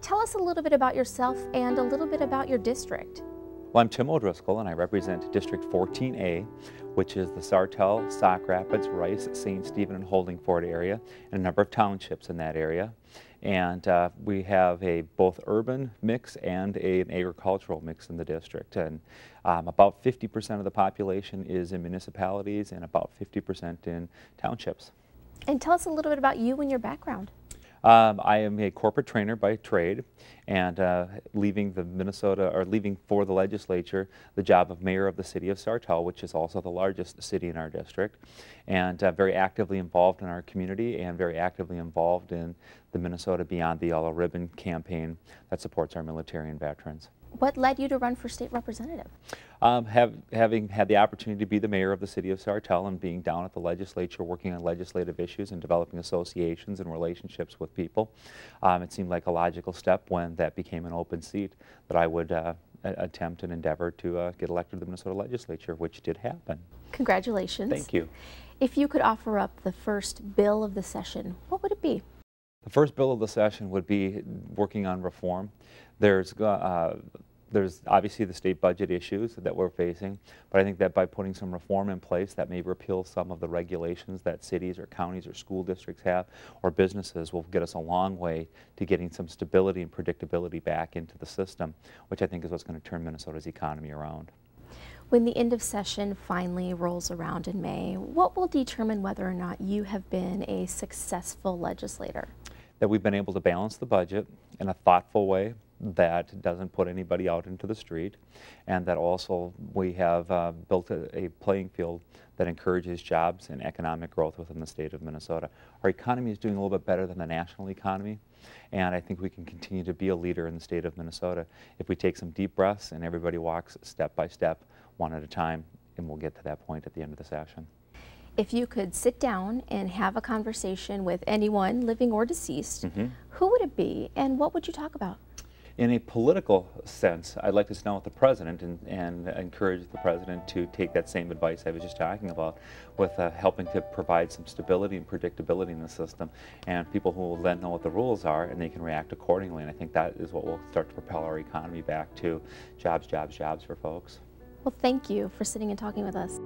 Tell us a little bit about yourself and a little bit about your district. Well, I'm Tim O'Driscoll, and I represent District 14A, which is the Sartell, Sauk Rapids, Rice, St. Stephen, and Holdingford area, and a number of townships in that area. And we have a both urban mix and an agricultural mix in the district. And about 50% of the population is in municipalities and about 50% in townships. And tell us a little bit about you and your background. I am a corporate trainer by trade, and leaving for the legislature the job of mayor of the city of Sartell, which is also the largest city in our district, and very actively involved in our community and very actively involved in the Minnesota Beyond the Yellow Ribbon campaign that supports our military and veterans. What led you to run for state representative? Having had the opportunity to be the mayor of the city of Sartell and being down at the legislature working on legislative issues and developing associations and relationships with people, it seemed like a logical step when that became an open seat that I would attempt and endeavor to get elected to the Minnesota legislature, which did happen. Congratulations. Thank you. If you could offer up the first bill of the session, what would it be? The first bill of the session would be working on reform. There's obviously the state budget issues that we're facing, but I think that by putting some reform in place that may repeal some of the regulations that cities or counties or school districts have or businesses will get us a long way to getting some stability and predictability back into the system, which I think is what's going to turn Minnesota's economy around. When the end of session finally rolls around in May, what will determine whether or not you have been a successful legislator? That we've been able to balance the budget in a thoughtful way that doesn't put anybody out into the street, and that also we have built a playing field that encourages jobs and economic growth within the state of Minnesota. Our economy is doing a little bit better than the national economy, and I think we can continue to be a leader in the state of Minnesota if we take some deep breaths and everybody walks step by step, one at a time, and we'll get to that point at the end of the session. If you could sit down and have a conversation with anyone, living or deceased, who would it be and what would you talk about? In a political sense, I'd like to sit down with the president and encourage the president to take that same advice I was just talking about with helping to provide some stability and predictability in the system, and people who will then know what the rules are and they can react accordingly. And I think that is what will start to propel our economy back to jobs, jobs, jobs for folks. Well, thank you for sitting and talking with us.